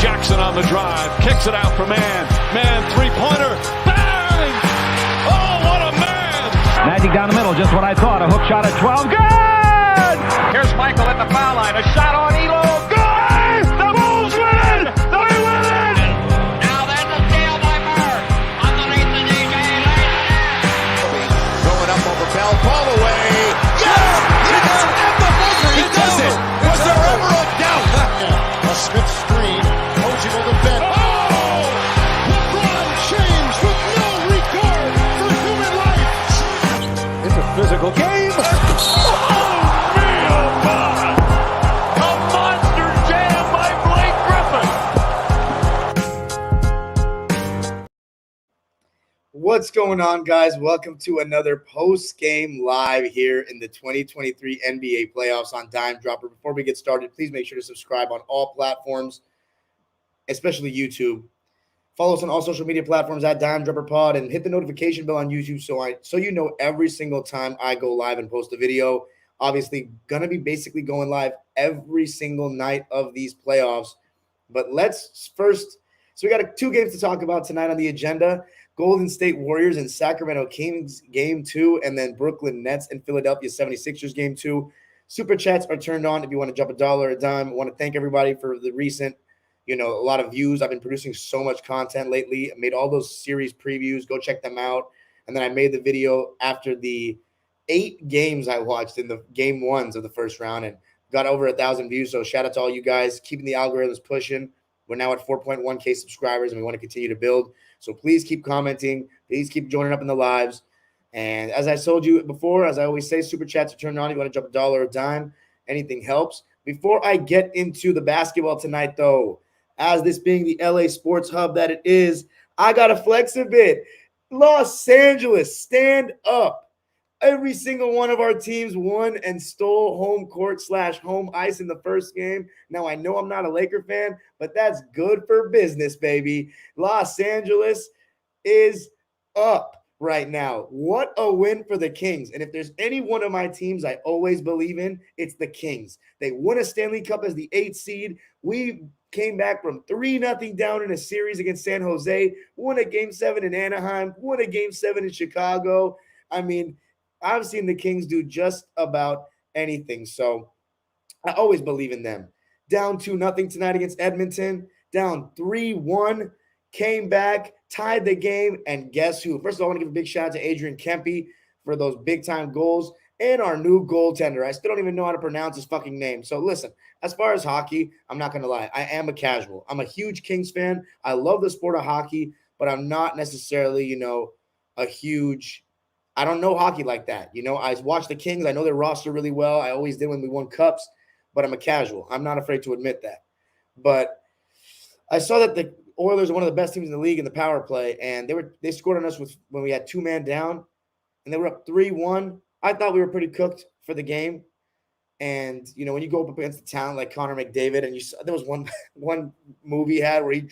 Jackson on the drive, kicks it out for man. Man, three-pointer, bang! Oh, what a man! Magic down the middle, just what I thought. A hook shot at 12, good! Here's Michael at the foul line, a shot on Elo, good! The Bulls win! They win it! Now there's a steal by Murr, underneath the DJ, throwing up over Bell, ball away, yes! Yes! At the buzzer, he does it! Was there ever a doubt? A Smith screen, Posey will defend. Oh! LeBron James with no regard for human life! It's a physical game. Oh, man, oh, God! A monster jam by Blake Griffin! What's going on, guys? Welcome to another post-game live here in the 2023 NBA playoffs on Dime Dropper. Before we get started, please make sure to subscribe on all platforms, especially YouTube. Follow us on all social media platforms at Dime Dropper Pod, and hit the notification bell on YouTube so you know every single time I go live and post a video. Obviously, gonna be basically going live every single night of these playoffs. But let's first, so we got two games to talk about tonight on the agenda. Golden State Warriors and Sacramento Kings Game 2, and then Brooklyn Nets and Philadelphia 76ers Game 2. Super chats are turned on if you want to jump a dollar a dime. I want to thank everybody for the recent, a lot of views. I've been producing so much content lately. I made all those series previews. Go check them out. And then I made the video after the 8 games I watched in the game ones of the first round and got over 1,000 views. So shout out to all you guys, keeping the algorithms pushing. We're now at 4.1K subscribers, and we want to continue to build. So please keep commenting. Please keep joining up in the lives. And as I told you before, as I always say, super chats are turned on. You want to drop a dollar a dime. Anything helps. Before I get into the basketball tonight, though, as this being the LA sports hub that it is, I got to flex a bit. Los Angeles, stand up. Every single one of our teams won and stole home court / home ice in the first game. Now, I know I'm not a Laker fan, but that's good for business, baby. Los Angeles is up right now. What a win for the Kings. And if there's any one of my teams I always believe in, it's the Kings. They won a Stanley Cup as the 8th seed. We came back from 3-0 down in a series against San Jose, won a Game 7 in Anaheim, won a Game 7 in Chicago. I mean, I've seen the Kings do just about anything, so I always believe in them. Down 2-0 tonight against Edmonton, down 3-1, came back, tied the game, and guess who? First of all, I want to give a big shout out to Adrian Kempe for those big-time goals and our new goaltender. I still don't even know how to pronounce his fucking name. So listen, as far as hockey, I'm not going to lie. I am a casual. I'm a huge Kings fan. I love the sport of hockey, but I'm not necessarily, a huge – I don't know hockey like that. I watch the Kings. I know their roster really well. I always did when we won cups, but I'm a casual. I'm not afraid to admit that. But I saw that the Oilers are one of the best teams in the league in the power play, and they scored on us when we had 2 man down, and they were up 3-1. I thought we were pretty cooked for the game. And, when you go up against a talent like Connor McDavid, and there was one move he had where he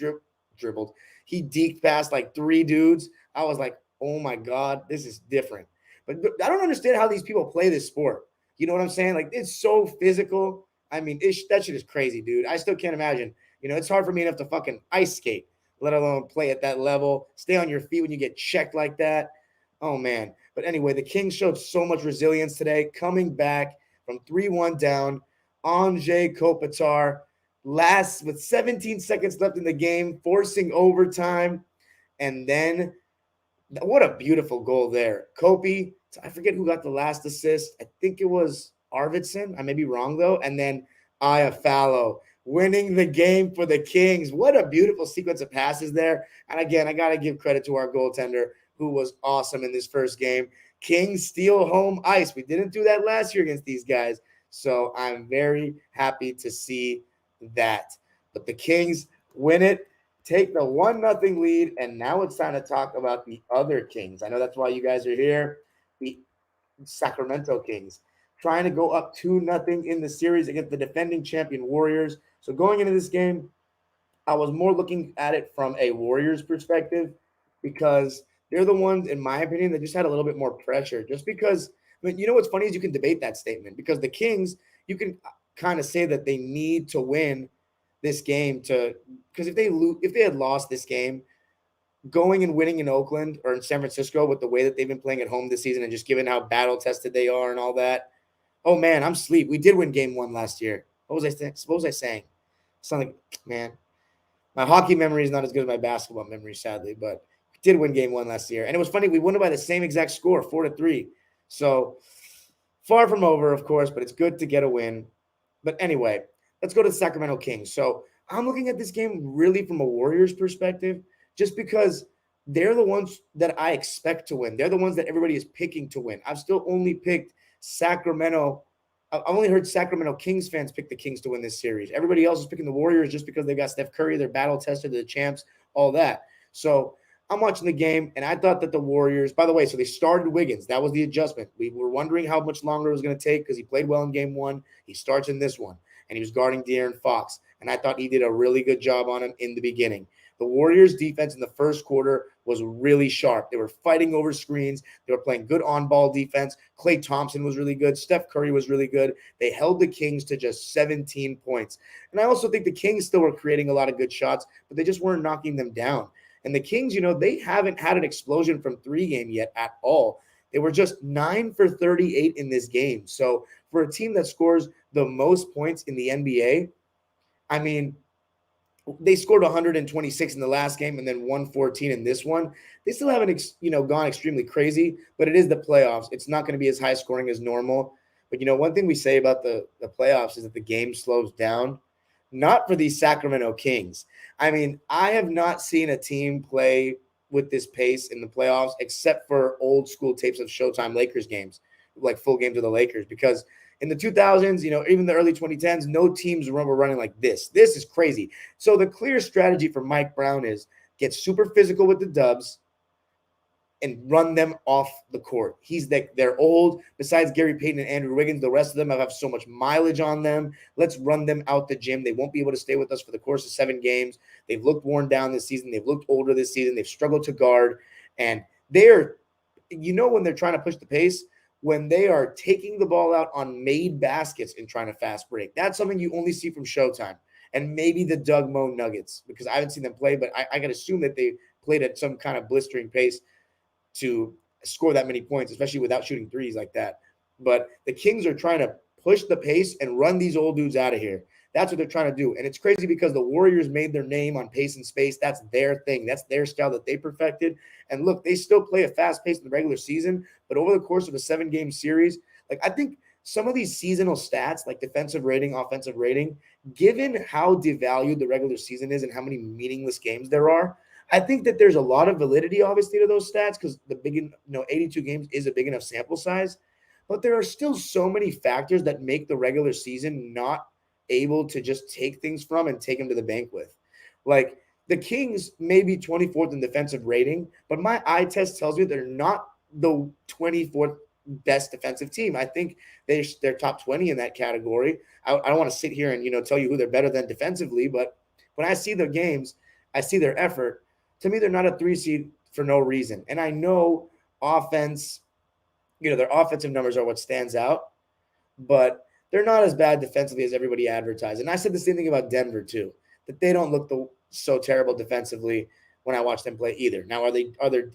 dribbled. He deked past like 3 dudes. I was like, oh my God, this is different. But I don't understand how these people play this sport. You know what I'm saying? Like, it's so physical. I mean, that shit is crazy, dude. I still can't imagine. It's hard for me enough to fucking ice skate, let alone play at that level, stay on your feet when you get checked like that. Oh, man. But anyway, the Kings showed so much resilience today, coming back from 3-1 down. Anze Kopitar, last with 17 seconds left in the game, forcing overtime. And then what a beautiful goal there. Kopi, I forget who got the last assist. I think it was Arvidsson. I may be wrong, though. And then Iafallo winning the game for the Kings. What a beautiful sequence of passes there. And again, I got to give credit to our goaltender, who was awesome in this first game. Kings steal home ice. We didn't do that last year against these guys. So I'm very happy to see that. But the Kings win it. Take the 1-0 lead, and now it's time to talk about the other Kings. I know that's why you guys are here. The Sacramento Kings trying to go up 2-0 in the series against the defending champion Warriors. So going into this game, I was more looking at it from a Warriors perspective because they're the ones, in my opinion, that just had a little bit more pressure. Just because, what's funny is you can debate that statement because the Kings, you can kind of say that they need to win this game to because if they had lost this game, going and winning in Oakland or in San Francisco with the way that they've been playing at home this season and just given how battle tested they are and all that. Oh man, I'm asleep. We did win game 1 last year. What was I saying? Something, man. My hockey memory is not as good as my basketball memory, sadly, but we did win game 1 last year. And it was funny, we won it by the same exact score, 4-3. So far from over, of course, but it's good to get a win. But anyway, let's go to the Sacramento Kings. So I'm looking at this game really from a Warriors perspective, just because they're the ones that I expect to win. They're the ones that everybody is picking to win. I've still only picked Sacramento. I've only heard Sacramento Kings fans pick the Kings to win this series. Everybody else is picking the Warriors just because they've got Steph Curry, they're battle tested, they're the champs, all that. So I'm watching the game, and I thought that the Warriors, by the way, so they started Wiggins. That was the adjustment. We were wondering how much longer it was going to take because he played well in game 1. He starts in this one, and he was guarding De'Aaron Fox, and I thought he did a really good job on him in the beginning. The Warriors' defense in the first quarter was really sharp. They were fighting over screens. They were playing good on-ball defense. Klay Thompson was really good. Steph Curry was really good. They held the Kings to just 17 points. And I also think the Kings still were creating a lot of good shots, but they just weren't knocking them down. And the Kings, they haven't had an explosion from 3 game yet at all. They were just 9 for 38 in this game. So for a team that scores the most points in the NBA, I mean, they scored 126 in the last game and then 114 in this one. They still haven't, gone extremely crazy, but it is the playoffs. It's not going to be as high scoring as normal. But, one thing we say about the playoffs is that the game slows down. Not for these Sacramento Kings. I mean, I have not seen a team play with this pace in the playoffs except for old school tapes of Showtime Lakers games, like full games of the Lakers, because in the 2000s, even the early 2010s, no teams were running like this. This is crazy. So the clear strategy for Mike Brown is get super physical with the Dubs and run them off the court. They're old. Besides Gary Payton and Andrew Wiggins, the rest of them have so much mileage on them. Let's run them out the gym. They won't be able to stay with us for the course of 7 games. They've looked worn down this season. They've looked older this season. They've struggled to guard. And they're, when they're trying to push the pace, when they are taking the ball out on made baskets and trying to fast break. That's something you only see from Showtime. And maybe the Doug Moe Nuggets, because I haven't seen them play, but I can assume that they played at some kind of blistering pace to score that many points, especially without shooting threes like that. But the Kings are trying to push the pace and run these old dudes out of here. That's what they're trying to do. And it's crazy because the Warriors made their name on pace and space. That's their thing. That's their style that they perfected. And look, they still play a fast pace in the regular season, but over the course of a 7-game series, I think some of these seasonal stats, like defensive rating, offensive rating, given how devalued the regular season is and how many meaningless games there are, I think that there's a lot of validity, obviously, to those stats because the 82 games is a big enough sample size. But there are still so many factors that make the regular season not able to just take things from and take them to the bank with. Like the Kings may be 24th in defensive rating, but my eye test tells me they're not the 24th best defensive team. I think they're top 20 in that category. I don't want to sit here and tell you who they're better than defensively, but when I see their games, I see their effort. To me, they're not a 3 seed for no reason. And I know offense, their offensive numbers are what stands out, but they're not as bad defensively as everybody advertised. And I said the same thing about Denver too, that they don't look so terrible defensively when I watch them play either. Now,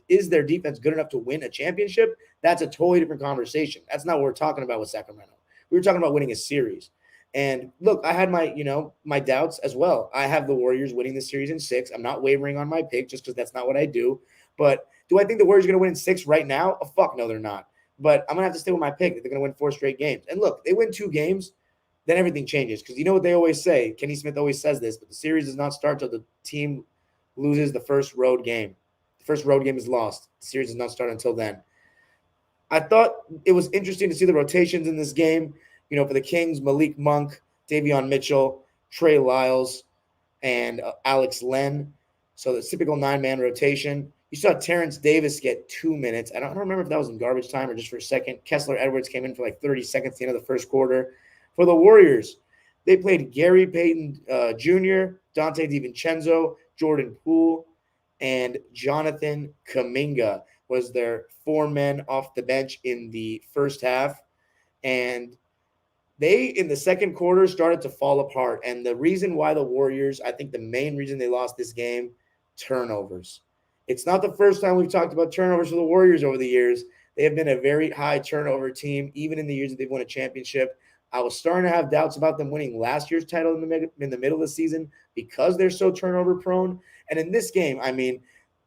is their defense good enough to win a championship? That's a totally different conversation. That's not what we're talking about with Sacramento. We were talking about winning a series. And look, I had my doubts as well. I have the Warriors winning the series in 6. I'm not wavering on my pick just because that's not what I do. But do I think the Warriors are going to win in 6 right now? Oh, fuck no, they're not. But I'm going to have to stay with my pick that they're going to win 4 straight games. And look, they win 2 games, then everything changes. Because you know what they always say? Kenny Smith always says this, but the series does not start till the team loses the first road game. The first road game is lost. The series does not start until then. I thought it was interesting to see the rotations in this game. For the Kings, Malik Monk, Davion Mitchell, Trey Lyles, and Alex Len. So the typical 9-man rotation. You saw Terrence Davis get 2 minutes. I don't remember if that was in garbage time or just for a second. Kessler Edwards came in for 30 seconds at the end of the first quarter. For the Warriors, they played Gary Payton Jr., Dante DiVincenzo, Jordan Poole, and Jonathan Kuminga was their 4 men off the bench in the first half. And They, in the second quarter, started to fall apart. And the reason why the Warriors, I think the main reason they lost this game, turnovers. It's not the first time we've talked about turnovers for the Warriors over the years. They have been a very high turnover team, even in the years that they've won a championship. I was starting to have doubts about them winning last year's title in the middle of the season because they're so turnover prone. And in this game, I mean,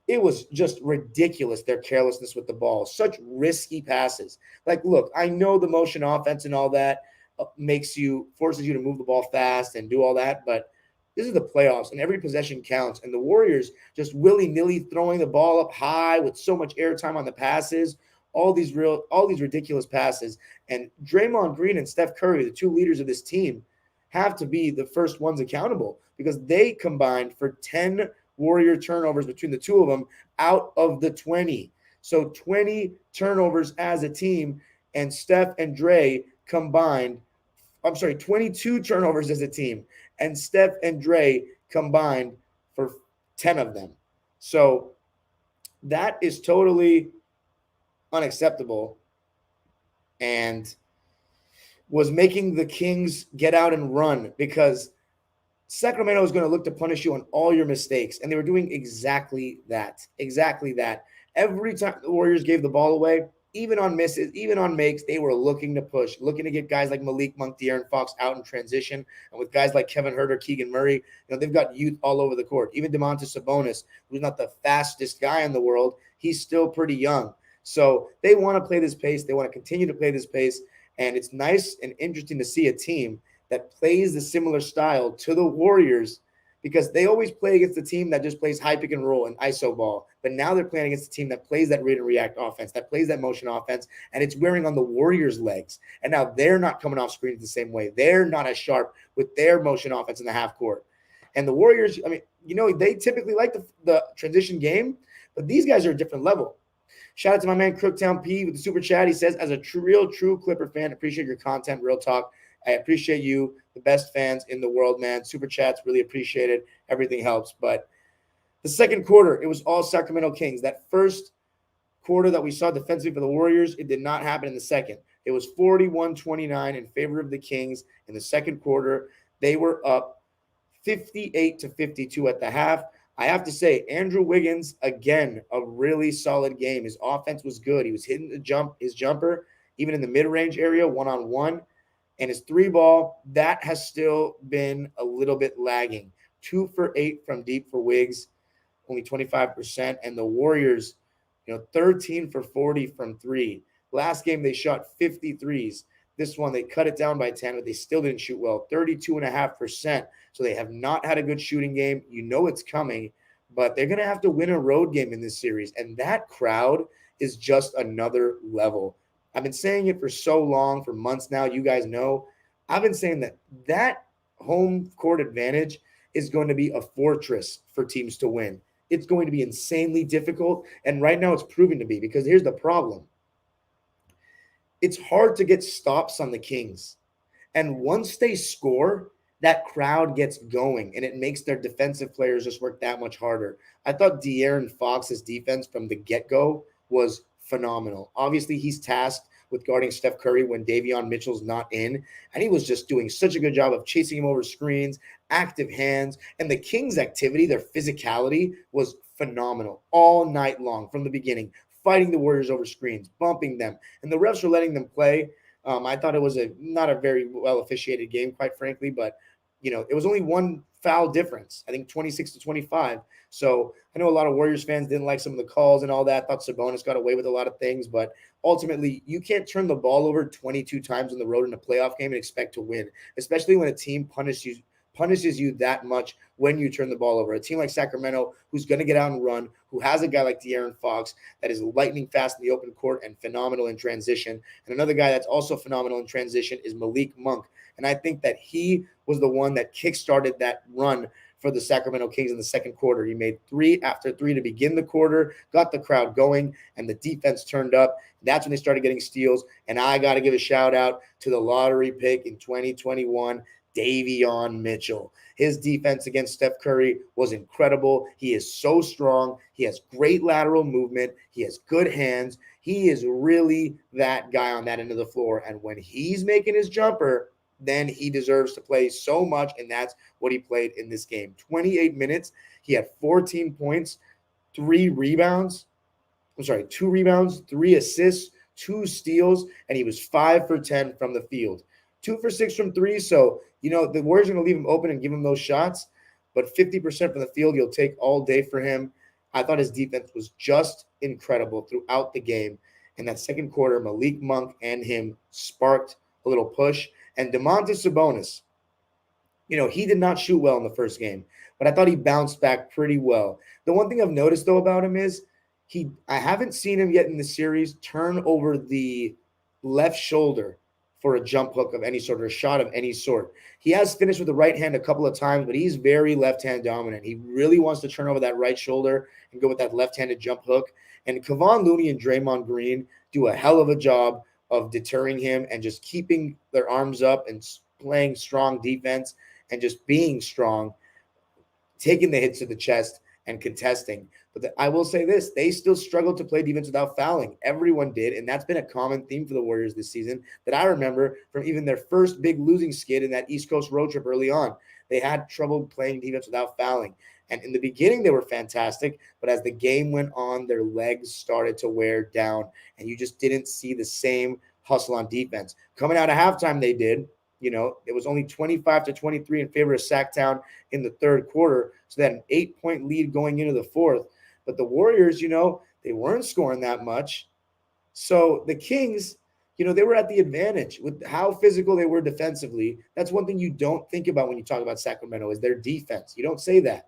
it was just ridiculous, their carelessness with the ball. Such risky passes. Like, look, I know the motion offense and all that forces you to move the ball fast and do all that, but this is the playoffs and every possession counts. And the Warriors just willy-nilly throwing the ball up high with so much airtime on the passes, all these ridiculous passes. And Draymond Green and Steph Curry, the two leaders of this team, have to be the first ones accountable because they combined for 10 Warrior turnovers between the two of them out of the 20. So 20 turnovers as a team, and Steph and Dre combined, 22 turnovers as a team, and Steph and Dre combined for 10 of them. So that is totally unacceptable and was making the Kings get out and run because Sacramento is going to look to punish you on all your mistakes, and they were doing exactly that. Every time the Warriors gave the ball away, even on misses, even on makes, they were looking to push, looking to get guys like Malik Monk, De'Aaron Fox out in transition, and with guys like Kevin Huerter, Keegan Murray, they've got youth all over the court. Even Domantas Sabonis, who's not the fastest guy in the world, he's still pretty young. So they want to play this pace. They want to continue to play this pace, and it's nice and interesting to see a team that plays the similar style to the Warriors because they always play against the team that just plays high pick and roll and iso ball. But now they're playing against a team that plays that read and react offense, that plays that motion offense, and it's wearing on the Warriors' legs. And now they're not coming off screens the same way. They're not as sharp with their motion offense in the half court. And the Warriors, they typically like the transition game, but these guys are a different level. Shout out to my man Crooktown P with the super chat. He says, as a real true Clipper fan, appreciate your content, real talk. I appreciate you, the best fans in the world, man. Super chats, really appreciate it. Everything helps. But the second quarter, it was all Sacramento Kings. That first quarter that we saw defensively for the Warriors, it did not happen in the second. It was 41-29 in favor of the Kings in the second quarter. They were up 58-52 at the half. I have to say, Andrew Wiggins, again, a really solid game. His offense was good. He was hitting his jumper, even in the mid-range area, one-on-one. And his three ball, that has still been a little bit lagging. 2 for 8 from deep for Wiggs, only 25%. And the Warriors, 13 for 40 from three. Last game, they shot 53s. This one, they cut it down by 10, but they still didn't shoot well, 32.5%. So they have not had a good shooting game. It's coming, but they're going to have to win a road game in this series. And that crowd is just another level. I've been saying it for so long, for months now. You guys know. I've been saying that home court advantage is going to be a fortress for teams to win. It's going to be insanely difficult, and right now it's proving to be because here's the problem. It's hard to get stops on the Kings, and once they score, that crowd gets going, and it makes their defensive players just work that much harder. I thought De'Aaron Fox's defense from the get-go was phenomenal. Obviously, he's tasked with guarding Steph Curry when Davion Mitchell's not in, and he was just doing such a good job of chasing him over screens, active hands, and the Kings' activity, their physicality was phenomenal all night long from the beginning, fighting the Warriors over screens, bumping them, and the refs were letting them play. I thought it was not a very well officiated game, quite frankly, but it was only one foul difference, I think 26-25. So I know a lot of Warriors fans didn't like some of the calls and all that. Thought Sabonis got away with a lot of things, but ultimately you can't turn the ball over 22 times on the road in a playoff game and expect to win, especially when a team punishes you that much when you turn the ball over. A team like Sacramento, who's going to get out and run, who has a guy like De'Aaron Fox that is lightning fast in the open court and phenomenal in transition. And another guy that's also phenomenal in transition is Malik Monk. And I think that he was the one that kickstarted that run for the Sacramento Kings in the second quarter. He made 3 after 3 to begin the quarter, got the crowd going, and the defense turned up. That's when they started getting steals. And I got to give a shout out to the lottery pick in 2021, Davion Mitchell. His defense against Steph Curry was incredible. He is so strong. He has great lateral movement. He has good hands. He is really that guy on that end of the floor. And when he's making his jumper, then he deserves to play so much, and that's what he played in this game. 28 minutes, he had 14 points, 2 rebounds, 3 assists, 2 steals, and he was 5 for 10 from the field. 2 for 6 from 3, so, the Warriors are going to leave him open and give him those shots, but 50% from the field you'll take all day for him. I thought his defense was just incredible throughout the game. In that second quarter, Malik Monk and him sparked a little push. And Domantas Sabonis, he did not shoot well in the first game, but I thought he bounced back pretty well. The one thing I've noticed, though, about him is I haven't seen him yet in the series turn over the left shoulder for a jump hook of any sort or a shot of any sort. He has finished with the right hand a couple of times, but he's very left-hand dominant. He really wants to turn over that right shoulder and go with that left-handed jump hook. And Kevon Looney and Draymond Green do a hell of a job of deterring him and just keeping their arms up and playing strong defense and just being strong, taking the hits to the chest and contesting. But I will say this, they still struggled to play defense without fouling. Everyone did, and that's been a common theme for the Warriors this season that I remember from even their first big losing skid in that East Coast road trip early on. They had trouble playing defense without fouling. And in the beginning, they were fantastic, but as the game went on, their legs started to wear down, and you just didn't see the same hustle on defense. Coming out of halftime, they did. It was only 25-23 in favor of Sacktown in the third quarter, so they had an 8-point lead going into the fourth. But the Warriors, they weren't scoring that much. So the Kings, they were at the advantage with how physical they were defensively. That's one thing you don't think about when you talk about Sacramento is their defense. You don't say that.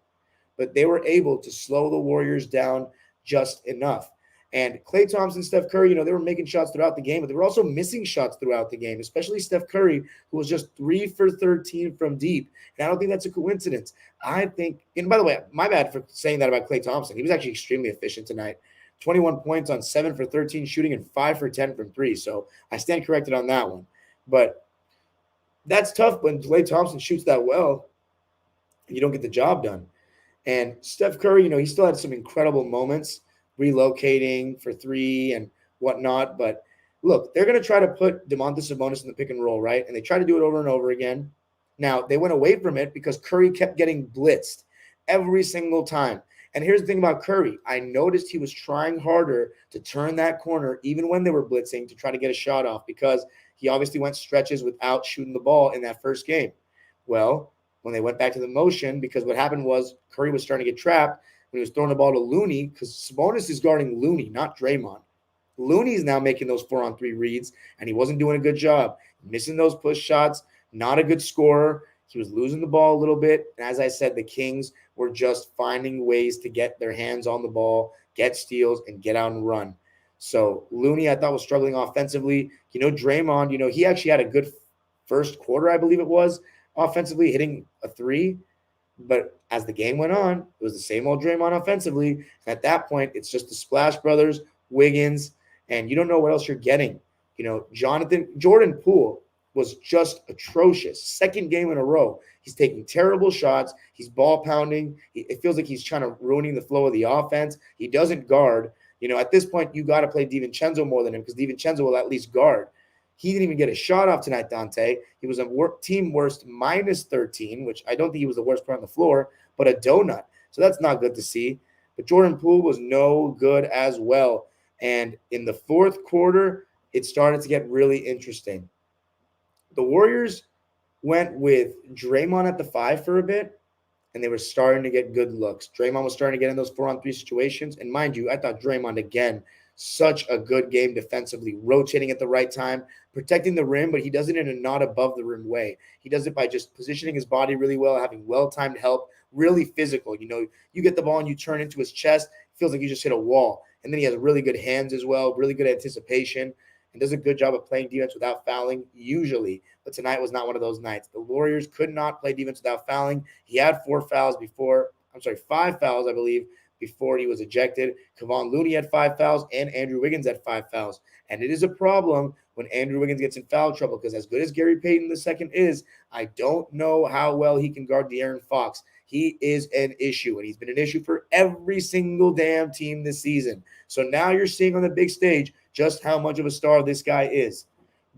But they were able to slow the Warriors down just enough. And Klay Thompson, Steph Curry, they were making shots throughout the game, but they were also missing shots throughout the game, especially Steph Curry, who was just 3 for 13 from deep. And I don't think that's a coincidence. I think, and by the way, my bad for saying that about Klay Thompson. He was actually extremely efficient tonight. 21 points on 7 for 13 shooting and 5 for 10 from 3. So I stand corrected on that one. But that's tough when Klay Thompson shoots that well and you don't get the job done. And Steph Curry, he still had some incredible moments, relocating for 3 and whatnot. But look, they're going to try to put Domantas Sabonis in the pick and roll, right? And they try to do it over and over again. Now, they went away from it because Curry kept getting blitzed every single time. And here's the thing about Curry. I noticed he was trying harder to turn that corner, even when they were blitzing, to try to get a shot off because he obviously went stretches without shooting the ball in that first game. Well, when they went back to the motion, because what happened was Curry was starting to get trapped when he was throwing the ball to Looney, because Sabonis is guarding Looney, not Draymond. Looney's now making those 4-on-3 reads, and he wasn't doing a good job. Missing those push shots, not a good scorer. He was losing the ball a little bit. And as I said, the Kings were just finding ways to get their hands on the ball, get steals, and get out and run. So Looney, I thought, was struggling offensively. Draymond, he actually had a good first quarter, I believe it was, offensively, hitting a 3. But as the game went on, it was the same old Draymond offensively. And at that point, it's just the Splash Brothers, Wiggins, and you don't know what else you're getting. Jordan Poole was just atrocious. Second game in a row. He's taking terrible shots. He's ball pounding. It feels like he's trying to ruining the flow of the offense. He doesn't guard. At this point, you got to play DiVincenzo more than him because DiVincenzo will at least guard. He didn't even get a shot off tonight, Dante. He was a team worst -13, which I don't think he was the worst player on the floor, but a donut. So that's not good to see. But Jordan Poole was no good as well. And in the fourth quarter, it started to get really interesting. The Warriors went with Draymond at the 5 for a bit, and they were starting to get good looks. Draymond was starting to get in those 4-on-3 situations. And mind you, I thought Draymond, again, such a good game defensively, rotating at the right time, protecting the rim, but he does it in a not above the rim way. He does it by just positioning his body really well, having well-timed help, really physical. You get the ball and you turn into his chest, it feels like you just hit a wall. And then he has really good hands as well, really good anticipation, and does a good job of playing defense without fouling usually. But tonight was not one of those nights. The Warriors could not play defense without fouling. He had 5 fouls, I believe, before he was ejected. Kevon Looney had 5 fouls, and Andrew Wiggins had 5 fouls. And it is a problem when Andrew Wiggins gets in foul trouble because as good as Gary Payton II is, I don't know how well he can guard De'Aaron Fox. He is an issue, and he's been an issue for every single damn team this season. So now you're seeing on the big stage just how much of a star this guy is.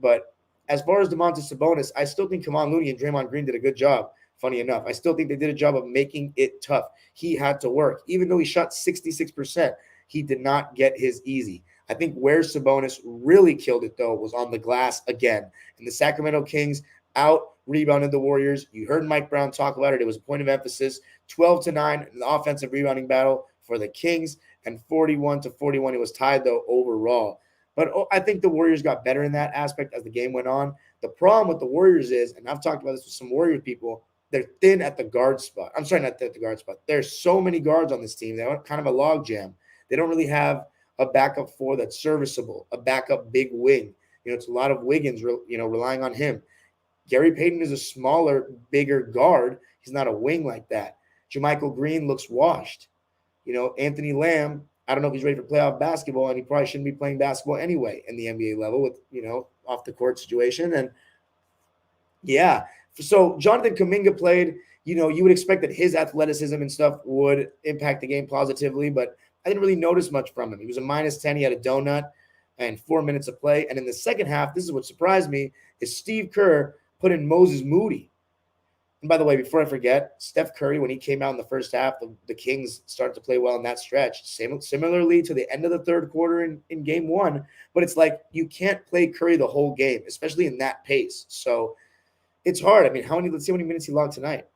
But as far as Domantas Sabonis, I still think Kevon Looney and Draymond Green did a good job. Funny enough, I still think they did a job of making it tough. He had to work. Even though he shot 66%, he did not get his easy. I think where Sabonis really killed it, though, was on the glass again. And the Sacramento Kings out-rebounded the Warriors. You heard Mike Brown talk about it. It was a point of emphasis. 12-9 in the offensive rebounding battle for the Kings, and 41-41. It was tied, though, overall. But I think the Warriors got better in that aspect as the game went on. The problem with the Warriors is, and I've talked about this with some Warrior people, they're thin at the guard spot. I'm sorry, not thin at the guard spot. There's so many guards on this team. They're kind of a log jam. They don't really have a backup four that's serviceable, a backup big wing. It's a lot of Wiggins, relying on him. Gary Payton is a smaller, bigger guard. He's not a wing like that. JaMychal Green looks washed. Anthony Lamb, I don't know if he's ready for playoff basketball, and he probably shouldn't be playing basketball anyway in the NBA level with, off the court situation. And yeah, so Jonathan Kuminga played. You would expect that his athleticism and stuff would impact the game positively, but I didn't really notice much from him. He was a -10. He had a donut and 4 minutes of play. And in the second half, this is what surprised me, is Steve Kerr put in Moses Moody. And by the way, before I forget, Steph Curry, when he came out in the first half, the Kings started to play well in that stretch, similarly to the end of the third quarter in game one. But it's like you can't play Curry the whole game, especially in that pace. So it's hard. I mean, let's see how many minutes he logged tonight.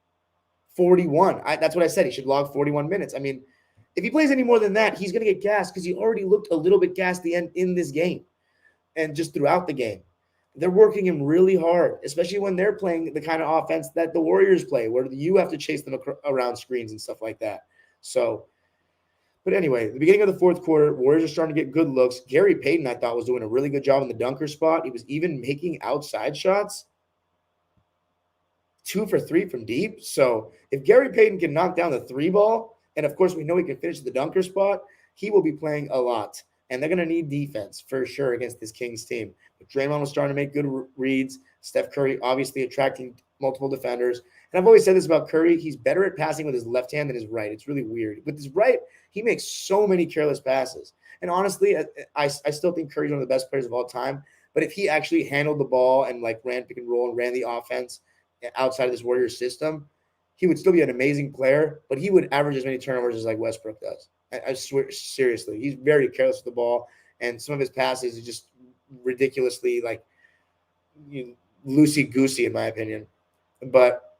41. That's what I said. He should log 41 minutes. I mean, if he plays any more than that, he's going to get gassed because he already looked a little bit gassed in this game and just throughout the game. They're working him really hard, especially when they're playing the kind of offense that the Warriors play, where you have to chase them around screens and stuff like that. So, but anyway, the beginning of the fourth quarter, Warriors are starting to get good looks. Gary Payton, I thought, was doing a really good job in the dunker spot. He was even making outside shots. 2 for 3 from deep. So if Gary Payton can knock down the 3 ball, and of course we know he can finish the dunker spot, he will be playing a lot. And they're going to need defense for sure against this Kings team. But Draymond was starting to make good reads. Steph Curry obviously attracting multiple defenders. And I've always said this about Curry. He's better at passing with his left hand than his right. It's really weird. With his right, he makes so many careless passes. And honestly, I still think Curry's one of the best players of all time. But if he actually handled the ball and ran pick and roll and ran the offense outside of this Warriors system, he would still be an amazing player, but he would average as many turnovers as like Westbrook does. I swear, seriously, he's very careless with the ball, and some of his passes are just ridiculously loosey-goosey in my opinion. But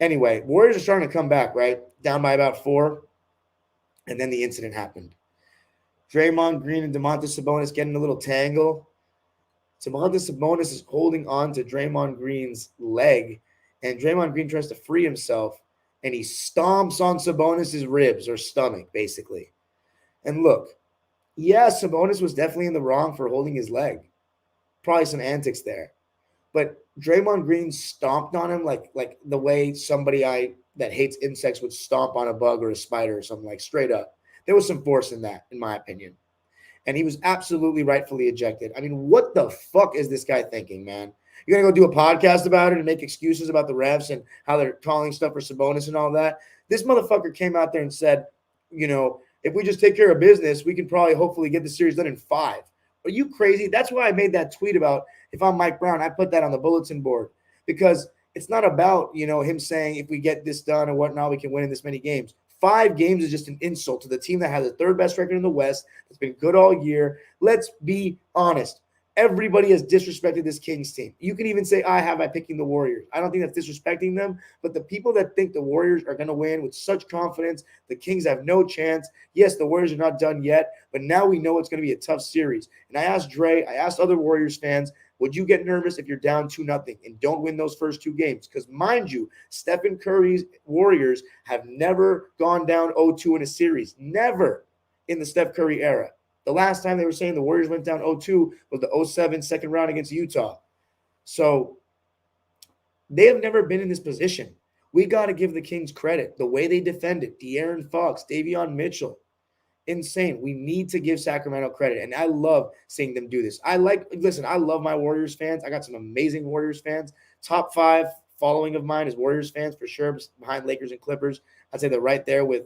anyway, Warriors are starting to come back, right? Down by about 4, and then the incident happened. Draymond Green and Domantas Sabonis getting a little tangle. Domantas Sabonis is holding on to Draymond Green's leg, and Draymond Green tries to free himself, and he stomps on Sabonis' ribs or stomach, basically. And look, yeah, Sabonis was definitely in the wrong for holding his leg. Probably some antics there. But Draymond Green stomped on him like the way somebody that hates insects would stomp on a bug or a spider or something, like straight up. There was some force in that, in my opinion. And he was absolutely rightfully ejected. I mean, what the fuck is this guy thinking, man? You're going to go do a podcast about it and make excuses about the refs and how they're calling stuff for Sabonis and all that? This motherfucker came out there and said, if we just take care of business, we can probably hopefully get the series done in 5. Are you crazy? That's why I made that tweet about if I'm Mike Brown, I put that on the bulletin board, because it's not about, him saying if we get this done or whatnot, we can win in this many games. 5 games is just an insult to the team that has the 3rd best record in the West. That's been good all year. Let's be honest. Everybody has disrespected this Kings team. You can even say I have by picking the Warriors. I don't think that's disrespecting them, but the people that think the Warriors are going to win with such confidence, the Kings have no chance. Yes, the Warriors are not done yet, but now we know it's going to be a tough series. And I asked other Warriors fans, would you get nervous if you're down 2-0 and don't win those first 2 games? Because mind you, Stephen Curry's Warriors have never gone down 0-2 in a series. Never in the Steph Curry era. The last time they were saying the Warriors went down 0-2 was the 0-7 second round against Utah. So they have never been in this position. We got to give the Kings credit. The way they defended, De'Aaron Fox, Davion Mitchell, insane. We need to give Sacramento credit, and I love seeing them do this. I love my Warriors fans. I got some amazing Warriors fans. Top 5 following of mine is Warriors fans for sure, behind Lakers and Clippers. I'd say they're right there with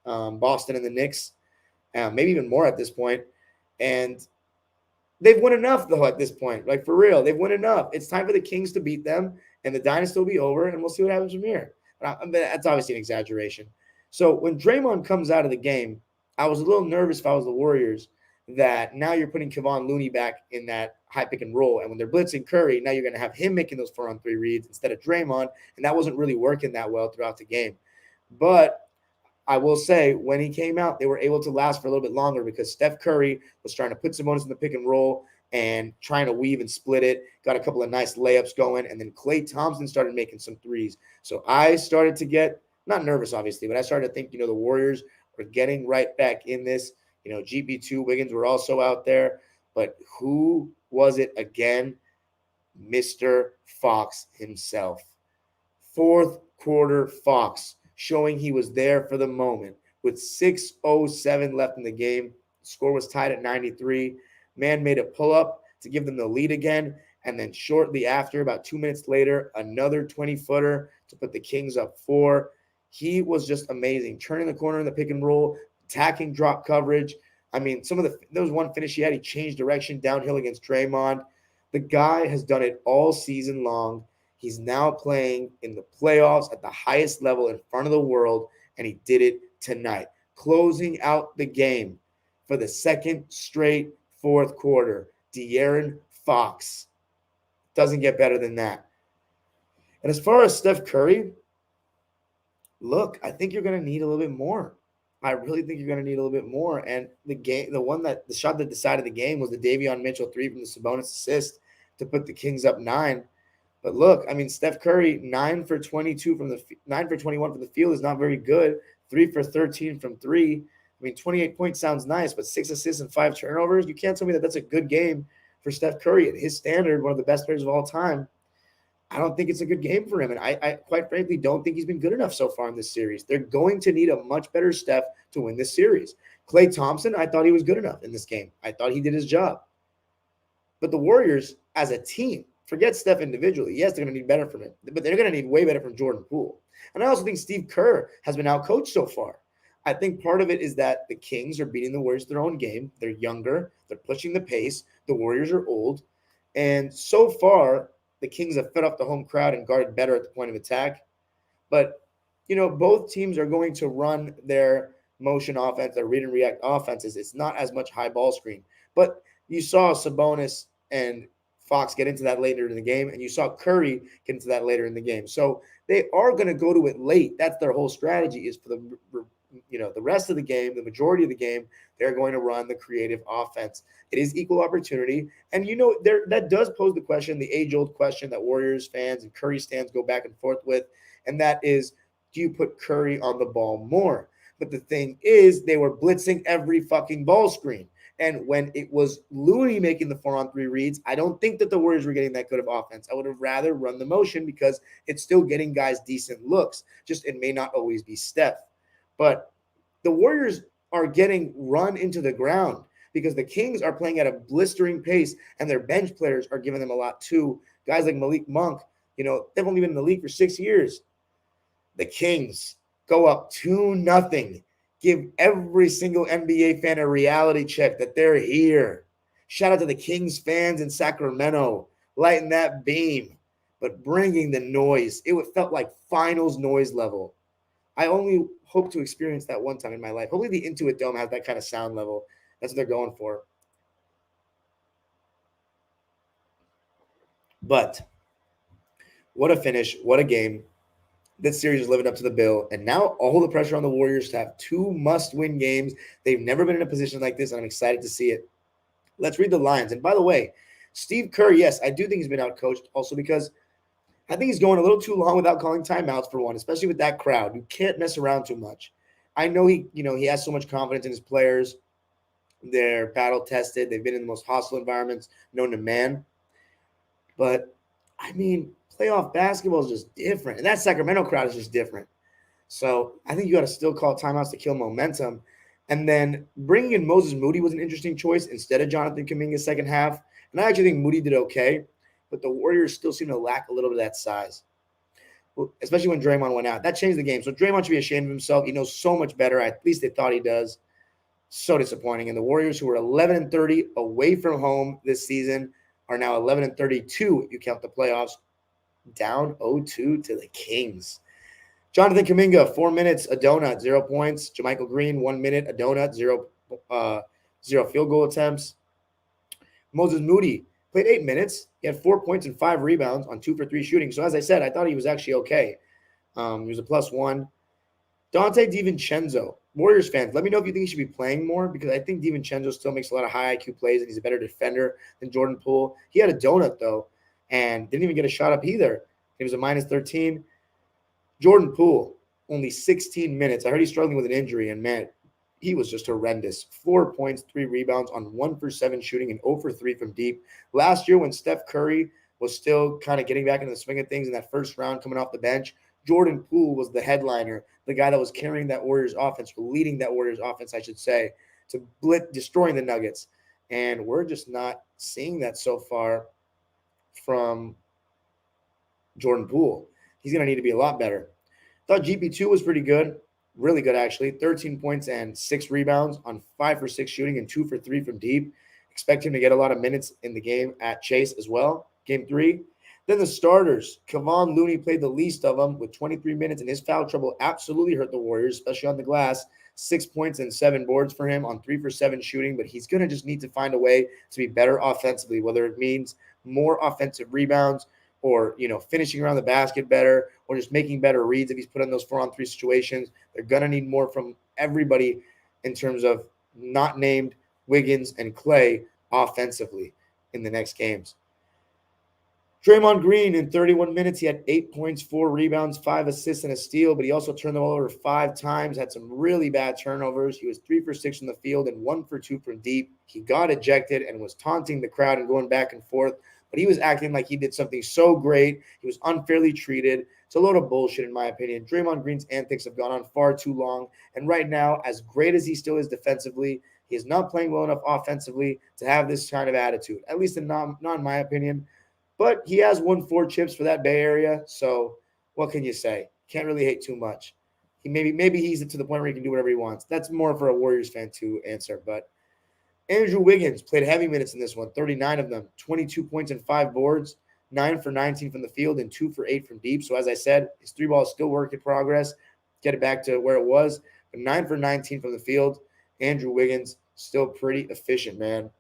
Boston and the Knicks. Maybe even more at this point. And They've won enough, though, at this point. Like, for real, they've won enough. It's time for the Kings to beat them, and the dynasty will be over, and we'll see what happens from here. But that's obviously an exaggeration. So when Draymond comes out of the game, I was a little nervous if I was the Warriors that now you're putting Kevon Looney back in that high pick and roll. And when they're blitzing Curry, now you're going to have him making those 4-on-3 reads instead of Draymond, and that wasn't really working that well throughout the game. But I will say, when he came out, they were able to last for a little bit longer because Steph Curry was trying to put Sabonis in the pick and roll and trying to weave and split it, got a couple of nice layups going, and then Klay Thompson started making some threes. So I started to get, not nervous, obviously, but I started to think, the Warriors were getting right back in this. GP2, Wiggins were also out there. But who was it again? Mr. Fox himself. Fourth quarter Fox, showing he was there for the moment. With 6:07 left in the game, the score was tied at 93. Man made a pull-up to give them the lead again, and then shortly after, about 2 minutes later, another 20-footer to put the Kings up 4. He was just amazing, turning the corner in the pick and roll, attacking drop coverage. I mean, there was one finish he had. He changed direction downhill against Draymond. The guy has done it all season long. He's now playing in the playoffs at the highest level in front of the world, and he did it tonight, closing out the game for the second straight fourth quarter. De'Aaron Fox. Doesn't get better than that. And as far as Steph Curry, look, I think you're going to need a little bit more. I really think you're going to need a little bit more. And the shot that decided the game was the Davion Mitchell 3 from the Sabonis assist to put the Kings up 9. But look, I mean, Steph Curry, 9 for 21 from the field is not very good. 3 for 13 from 3. I mean, 28 points sounds nice, but 6 assists and 5 turnovers. You can't tell me that that's a good game for Steph Curry at his standard, one of the best players of all time. I don't think it's a good game for him. And I quite frankly don't think he's been good enough so far in this series. They're going to need a much better Steph to win this series. Klay Thompson, I thought he was good enough in this game. I thought he did his job. But the Warriors as a team, forget Steph individually. Yes, they're going to need better from him, but they're going to need way better from Jordan Poole. And I also think Steve Kerr has been outcoached so far. I think part of it is that the Kings are beating the Warriors their own game. They're younger. They're pushing the pace. The Warriors are old. And so far, the Kings have fed off the home crowd and guarded better at the point of attack. But, both teams are going to run their motion offense, their read and react offenses. It's not as much high ball screen. But you saw Sabonis and Fox get into that later in the game, and you saw Curry get into that later in the game. So they are going to go to it late. That's their whole strategy, is for the rest of the game, the majority of the game, they're going to run the creative offense. It is equal opportunity. And, that does pose the question, the age-old question that Warriors fans and Curry stands go back and forth with, and that is, do you put Curry on the ball more? But the thing is, they were blitzing every fucking ball screen. And when it was Looney making the 4-on-3 reads, I don't think that the Warriors were getting that good of offense. I would have rather run the motion because it's still getting guys decent looks. Just it may not always be Steph. But the Warriors are getting run into the ground because the Kings are playing at a blistering pace, and their bench players are giving them a lot too. Guys like Malik Monk, they've only been in the league for 6 years. The Kings go up 2-0. Give every single NBA fan a reality check that they're here. Shout out to the Kings fans in Sacramento, lighting that beam, but bringing the noise. It felt like finals noise level. I only hope to experience that one time in my life. Hopefully the Intuit Dome has that kind of sound level. That's what they're going for. But what a finish. What a game. This series is living up to the bill. And now all the pressure on the Warriors to have 2 must-win games. They've never been in a position like this, and I'm excited to see it. Let's read the lines. And by the way, Steve Kerr, yes, I do think he's been outcoached also because I think he's going a little too long without calling timeouts for one, especially with that crowd. You can't mess around too much. I know he has so much confidence in his players. They're battle-tested. They've been in the most hostile environments known to man. But, I mean, playoff basketball is just different. And that Sacramento crowd is just different. So I think you got to still call timeouts to kill momentum. And then bringing in Moses Moody was an interesting choice instead of Jonathan Kuminga second half. And I actually think Moody did okay. But the Warriors still seem to lack a little bit of that size, especially when Draymond went out. That changed the game. So Draymond should be ashamed of himself. He knows so much better. At least they thought he does. So disappointing. And the Warriors, who were 11-30 away from home this season, are now 11-32 if you count the playoffs, down 0-2 to the Kings. Jonathan Kuminga, 4 minutes, a donut, 0 points. JaMychal Green, 1 minute, a donut, zero field goal attempts. Moses Moody played 8 minutes. He had 4 points and 5 rebounds on 2 for 3 shooting. So as I said, I thought he was actually okay. He was a +1. Dante DiVincenzo, Warriors fans, let me know if you think he should be playing more, because I think DiVincenzo still makes a lot of high IQ plays and he's a better defender than Jordan Poole. He had a donut, though, and didn't even get a shot up either. He was a -13. Jordan Poole, only 16 minutes. I heard he's struggling with an injury, and man, he was just horrendous. 4 points, 3 rebounds on 1 for 7 shooting and 0 for 3 from deep. Last year, when Steph Curry was still kind of getting back into the swing of things in that first round coming off the bench, Jordan Poole was the headliner, the guy that was carrying that Warriors offense, or leading that Warriors offense, I should say, to destroying the Nuggets. And we're just not seeing that so far from Jordan Poole. He's going to need to be a lot better. Thought GP2 was pretty good, really good actually. 13 points and 6 rebounds on 5 for 6 shooting and 2 for 3 from deep. Expect him to get a lot of minutes in the game at Chase as well. Game 3. Then the starters. Kevon Looney played the least of them with 23 minutes, and his foul trouble absolutely hurt the Warriors, especially on the glass. 6 points and 7 boards for him on 3 for 7 shooting, but he's going to just need to find a way to be better offensively, whether it means more offensive rebounds or, finishing around the basket better, or just making better reads if he's put in those 4-on-3 situations. They're going to need more from everybody in terms of not named Wiggins and Clay offensively in the next games. Draymond Green, in 31 minutes, he had 8 points, 4 rebounds, 5 assists, and a steal, but he also turned the ball over 5 times, had some really bad turnovers. He was 3 for 6 from the field and 1 for 2 from deep. He got ejected and was taunting the crowd and going back and forth, but he was acting like he did something so great. He was unfairly treated. It's a load of bullshit, in my opinion. Draymond Green's antics have gone on far too long, and right now, as great as he still is defensively, he is not playing well enough offensively to have this kind of attitude, at least not in my opinion. But he has won 4 chips for that Bay Area, so what can you say? Can't really hate too much. Maybe he's to the point where he can do whatever he wants. That's more for a Warriors fan to answer. But Andrew Wiggins played heavy minutes in this one, 39 of them, 22 points and 5 boards, 9 for 19 from the field and 2 for 8 from deep. So as I said, his 3-ball is still work in progress. Get it back to where it was. But 9 for 19 from the field. Andrew Wiggins, still pretty efficient, man.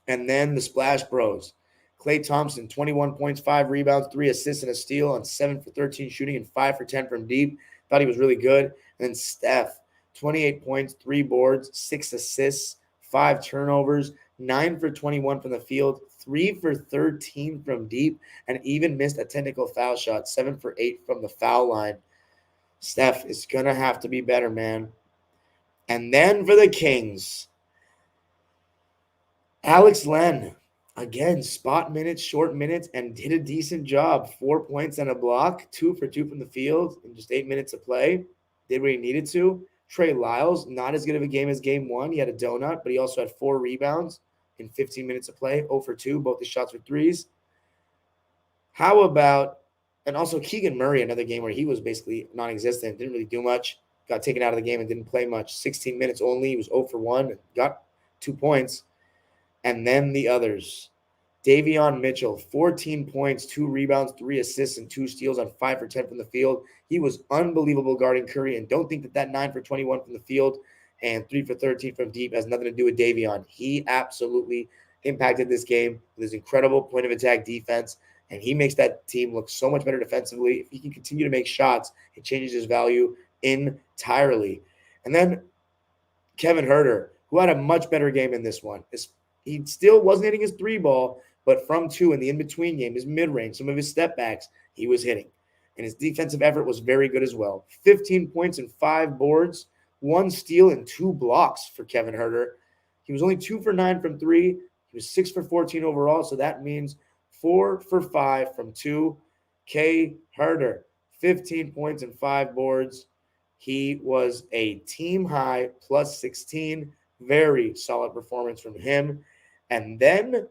And then the Splash Bros. Klay Thompson, 21 points, 5 rebounds, 3 assists, and a steal on 7 for 13 shooting and 5 for 10 from deep. Thought he was really good. And then Steph, 28 points, 3 boards, 6 assists, 5 turnovers, 9 for 21 from the field, 3 for 13 from deep, and even missed a technical foul shot, 7 for 8 from the foul line. Steph is going to have to be better, man. And then for the Kings, Alex Len. Again, spot minutes, short minutes, and did a decent job. 4 points and a block, 2 for 2 from the field in just 8 minutes of play. Did what he needed to. Trey Lyles, not as good of a game as game 1. He had a donut, but he also had 4 rebounds in 15 minutes of play. 0 for 2, both his shots were threes. How about, and also Keegan Murray, another game where he was basically non-existent, didn't really do much, got taken out of the game and didn't play much. 16 minutes only, he was 0 for 1, got 2 points. And then the others. Davion Mitchell, 14 points, 2 rebounds, 3 assists, and 2 steals on 5 for 10 from the field. He was unbelievable guarding Curry, and don't think that 9 for 21 from the field and 3 for 13 from deep has nothing to do with Davion. He absolutely impacted this game with his incredible point-of-attack defense, and he makes that team look so much better defensively. If he can continue to make shots, it changes his value entirely. And then Kevin Huerter, who had a much better game in this one. He still wasn't hitting his 3-ball, but from 2 in the in-between game, his mid-range, some of his step-backs, he was hitting. And his defensive effort was very good as well. 15 points and 5 boards, 1 steal and 2 blocks for Kevin Huerter. He was only 2 for 9 from 3. He was 6 for 14 overall, so that means 4 for 5 from 2. K. Huerter, 15 points and 5 boards. He was a team-high plus 16. Very solid performance from him. And then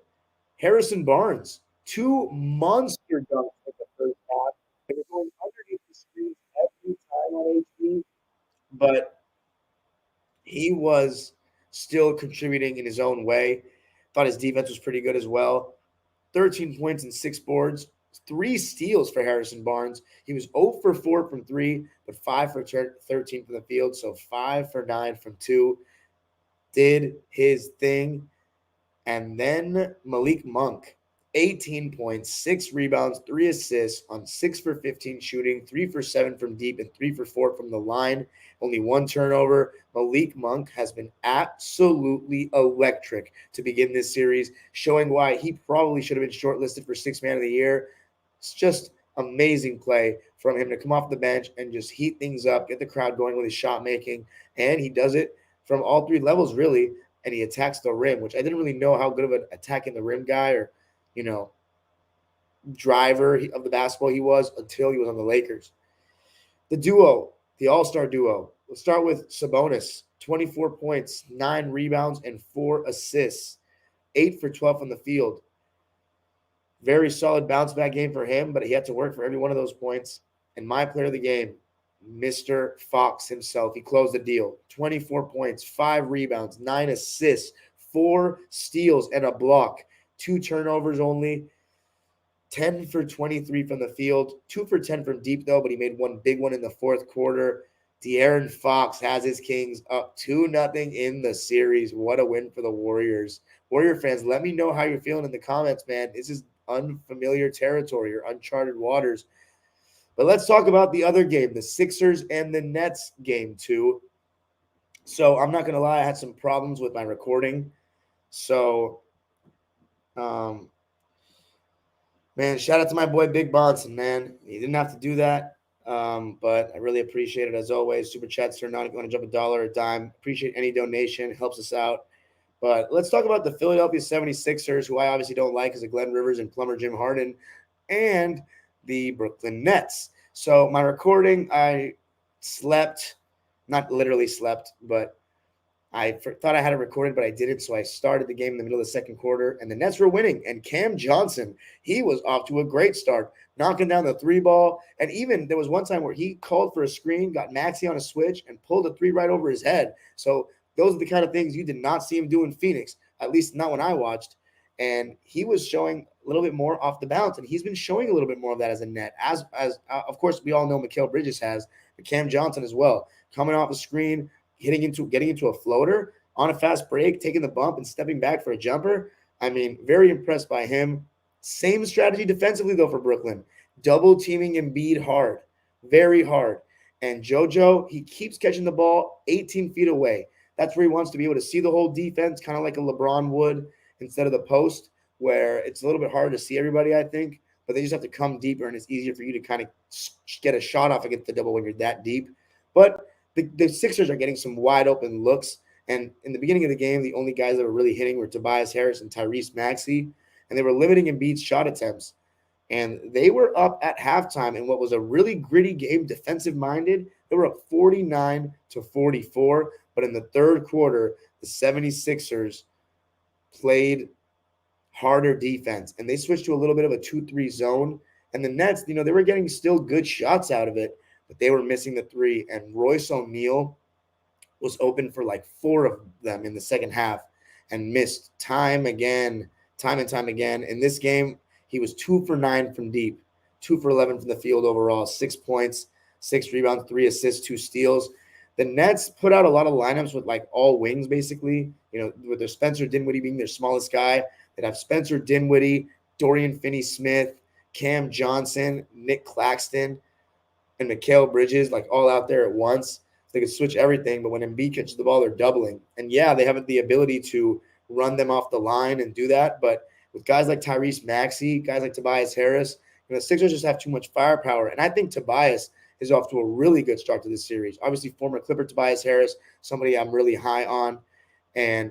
Harrison Barnes, 2 monster dunks in the first half. They were going underneath the screens every time on HD. But he was still contributing in his own way. Thought his defense was pretty good as well. 13 points and 6 boards, 3 steals for Harrison Barnes. He was 0 for 4 from 3, but 5 for 13 from the field, so 5 for 9 from 2. Did his thing. And then Malik Monk, 18 points, 6 rebounds, 3 assists on 6 for 15 shooting, 3 for 7 from deep, and 3 for 4 from the line. Only 1 turnover. Malik Monk has been absolutely electric to begin this series, showing why he probably should have been shortlisted for 6th Man of the Year. It's just amazing play from him to come off the bench and just heat things up, get the crowd going with his shot making, and he does it from all 3 levels, really. And he attacks the rim, which I didn't really know how good of an attacking the rim guy or, driver of the basketball he was until he was on the Lakers. The duo, the all-star duo. Let's start with Sabonis, 24 points, 9 rebounds, and 4 assists, 8 for 12 from the field. Very solid bounce-back game for him, but he had to work for every one of those points. And my player of the game, Mr. Fox himself. He closed the deal. 24 points, 5 rebounds, 9 assists, 4 steals, and a block. 2 turnovers only. 10 for 23 from the field. 2 for 10 from deep, though, but he made one big one in the 4th quarter. De'Aaron Fox has his Kings up 2-0 in the series. What a win for the Warriors. Warrior fans, let me know how you're feeling in the comments, man. This is unfamiliar territory or uncharted waters. But let's talk about the other game, the Sixers and the Nets game 2. So I'm not going to lie, I had some problems with my recording. So, man, shout out to my boy Big Bonson, man. He didn't have to do that, but I really appreciate it as always. Super chats turn on if you want to jump $1 or a dime. Appreciate any donation. It helps us out. But let's talk about the Philadelphia 76ers, who I obviously don't like because of Glenn Rivers and plumber Jim Harden, and the Brooklyn Nets. So my recording, I slept, not literally slept, but I thought I had it recorded, but I didn't. So I started the game in the middle of the 2nd quarter, and the Nets were winning. And Cam Johnson, he was off to a great start, knocking down the 3 ball. And even there was one time where he called for a screen, got Maxey on a switch, and pulled a 3 right over his head. So those are the kind of things you did not see him do in Phoenix, at least not when I watched. And he was showing a little bit more off the bounce, and he's been showing a little bit more of that as a net. As of course, we all know Mikal Bridges has, but Cam Johnson as well, coming off the screen, getting into a floater on a fast break, taking the bump and stepping back for a jumper. I mean, very impressed by him. Same strategy defensively, though, for Brooklyn. Double teaming Embiid hard, very hard. And JoJo, he keeps catching the ball 18 feet away. That's where he wants to be able to see the whole defense, kind of like a LeBron would instead of the post, where it's a little bit harder to see everybody, I think. But they just have to come deeper, and it's easier for you to kind of get a shot off against the double when you're that deep. But the Sixers are getting some wide open looks. And in the beginning of the game, the only guys that were really hitting were Tobias Harris and Tyrese Maxey. And they were limiting Embiid's shot attempts. And they were up at halftime in what was a really gritty game, defensive-minded. They were up 49-44. But in the 3rd quarter, the 76ers played harder defense. And they switched to a little bit of a 2-3 zone. And the Nets, they were getting still good shots out of it, but they were missing the 3. And Royce O'Neal was open for like 4 of them in the second half and missed time and time again. In this game, he was 2 for 9 from deep, 2 for 11 from the field overall, 6 points, 6 rebounds, 3 assists, 2 steals. The Nets put out a lot of lineups with like all wings, basically, with their Spencer Dinwiddie being their smallest guy. They'd have Spencer Dinwiddie, Dorian Finney-Smith, Cam Johnson, Nick Claxton, and Mikal Bridges, like all out there at once. They could switch everything, but when Embiid catches the ball, they're doubling. And yeah, they have the ability to run them off the line and do that. But with guys like Tyrese Maxey, guys like Tobias Harris, the Sixers just have too much firepower. And I think Tobias is off to a really good start to this series. Obviously, former Clipper Tobias Harris, somebody I'm really high on,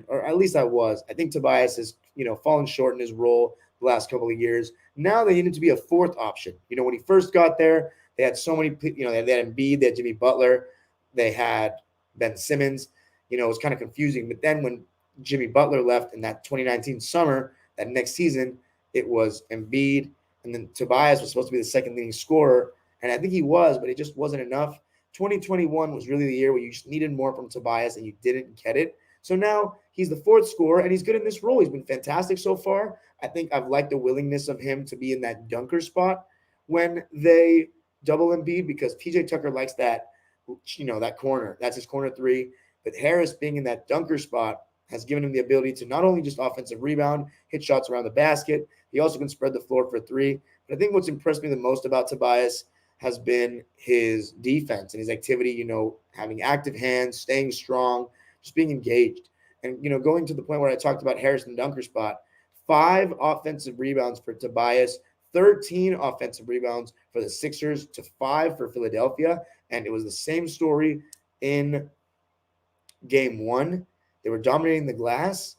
or at least I was. I think Tobias has, fallen short in his role the last couple of years. Now they need him to be a 4th option. When he first got there, they had so many, they had Embiid, they had Jimmy Butler, they had Ben Simmons. It was kind of confusing. But then when Jimmy Butler left in that 2019 summer, that next season, it was Embiid, and then Tobias was supposed to be the second leading scorer. And I think he was, but it just wasn't enough. 2021 was really the year where you just needed more from Tobias and you didn't get it. So now he's the fourth scorer and he's good in this role. He's been fantastic so far. I think I've liked the willingness of him to be in that dunker spot when they double Embiid because PJ Tucker likes that, that corner. That's his corner three. But Harris being in that dunker spot has given him the ability to not only just offensive rebound, hit shots around the basket, he also can spread the floor for three. But I think what's impressed me the most about Tobias has been his defense and his activity, having active hands, staying strong, just being engaged. And, going to the point where I talked about Harris in the dunker spot, 5 offensive rebounds for Tobias, 13 offensive rebounds for the Sixers to 5 for Philadelphia. And it was the same story in game 1. They were dominating the glass.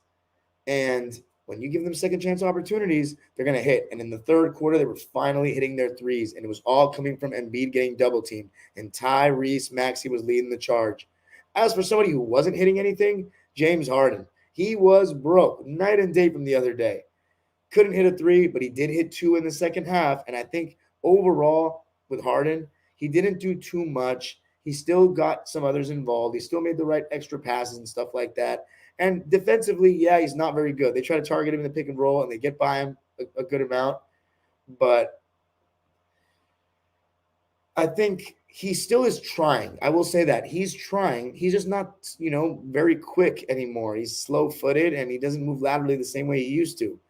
And when you give them second chance opportunities, they're going to hit. And in the third quarter, they were finally hitting their threes. And it was all coming from Embiid getting double teamed. And Tyrese Maxey was leading the charge. As for somebody who wasn't hitting anything, James Harden. He was broke night and day from the other day. Couldn't hit a 3, but he did hit 2 in the second half. And I think overall with Harden, he didn't do too much. He still got some others involved. He still made the right extra passes and stuff like that. And defensively, yeah, he's not very good. They try to target him in the pick and roll, and they get by him a good amount. But I think he still is trying. I will say that. He's trying. He's just not, very quick anymore. He's slow-footed, and he doesn't move laterally the same way he used to.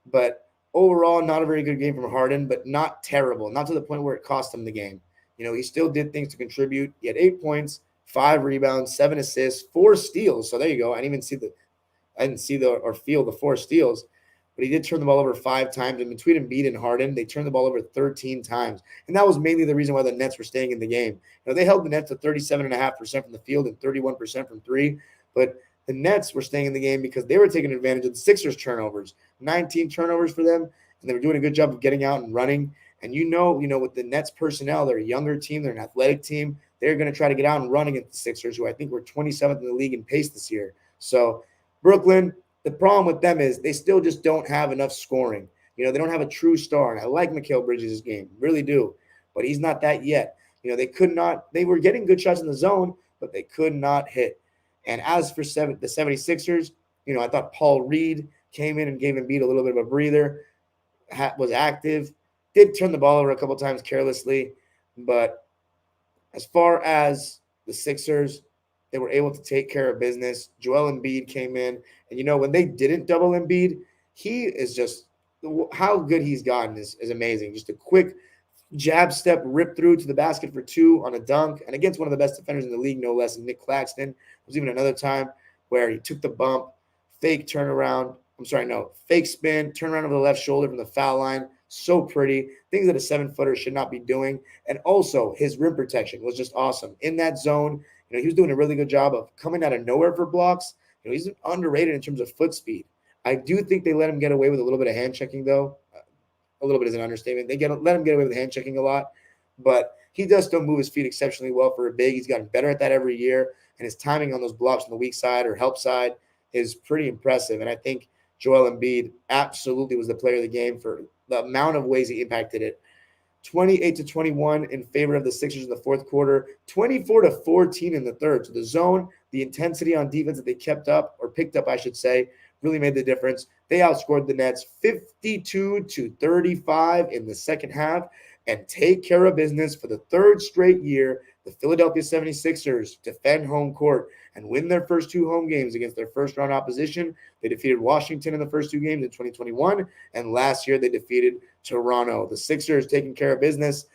But overall, not a very good game from Harden, but not terrible. Not to the point where it cost him the game. He still did things to contribute. He had 8 points, 5 rebounds, 7 assists, 4 steals. So there you go. I didn't see or feel the 4 steals, but he did turn the ball over 5 times. And between Embiid and Harden, they turned the ball over 13 times. And that was mainly the reason why the Nets were staying in the game. They held the Nets to 37.5% from the field and 31% from 3. But the Nets were staying in the game because they were taking advantage of the Sixers turnovers. 19 turnovers for them, and they were doing a good job of getting out and running. And with the Nets personnel, they're a younger team, they're an athletic team. They're going to try to get out and run against the Sixers, who I think were 27th in the league in pace this year. So Brooklyn, the problem with them is they still just don't have enough scoring. They don't have a true star. And I like Mikal Bridges' game, really do. But he's not that yet. They were getting good shots in the zone, but they could not hit. And as for the 76ers, I thought Paul Reed came in and gave Embiid a little bit of a breather, was active, did turn the ball over a couple times carelessly. But as far as the Sixers, they were able to take care of business. Joel Embiid came in. And, when they didn't double Embiid, he is just – how good he's gotten is amazing. Just a quick jab step, rip through to the basket for 2 on a dunk. And against one of the best defenders in the league, no less than Nick Claxton. There was even another time where he took the bump, fake spin, turn around over the left shoulder from the foul line. So pretty. Things that a 7-footer should not be doing. And also his rim protection was just awesome. In that zone, he was doing a really good job of coming out of nowhere for blocks. He's underrated in terms of foot speed. I do think they let him get away with a little bit of hand checking, though. A little bit is an understatement. They let him get away with hand checking a lot. But he does still move his feet exceptionally well for a big. He's gotten better at that every year. And his timing on those blocks on the weak side or help side is pretty impressive. And I think Joel Embiid absolutely was the player of the game for the amount of ways he impacted it. 28-21 in favor of the Sixers in the fourth quarter, 24-14 in the third. So the zone, the intensity on defense that they picked up, I should say, really made the difference. They outscored the Nets 52-35 in the second half and take care of business for the third straight year. The Philadelphia 76ers defend home court and win their first 2 home games against their first-round opposition. They defeated Washington in the first 2 games in 2021, and last year they defeated Toronto. The Sixers taking care of business,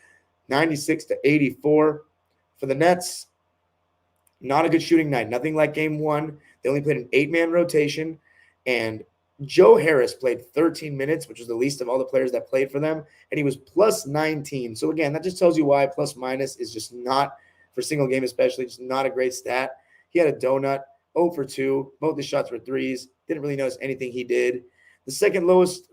96-84. For the Nets, not a good shooting night. Nothing like game 1. They only played an 8-man rotation, and Joe Harris played 13 minutes, which was the least of all the players that played for them, and he was plus 19. So, again, that just tells you why plus-minus is just not, for single game especially, just not a great stat. He had a donut, 0 for 2. Both the shots were threes. Didn't really notice anything he did. The second lowest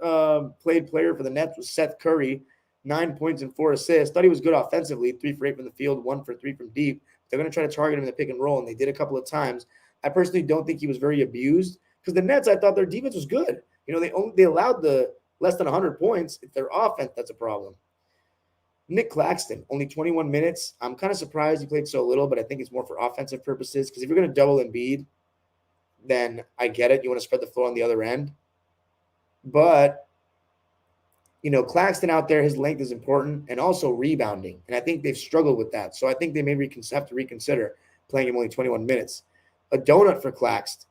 played player for the Nets was Seth Curry, 9 points and 4 assists. Thought he was good offensively, 3 for 8 from the field, 1 for 3 from deep. They're going to try to target him in the pick and roll, and they did a couple of times. I personally don't think he was very abused because the Nets, I thought their defense was good. They allowed the less than 100 points. If their offense, that's a problem. Nick Claxton, only 21 minutes. I'm kind of surprised he played so little, but I think it's more for offensive purposes because if you're going to double Embiid, then I get it. You want to spread the floor on the other end. But, Claxton out there, his length is important and also rebounding. And I think they've struggled with that. So I think they may have to reconsider playing him only 21 minutes. A donut for Claxton.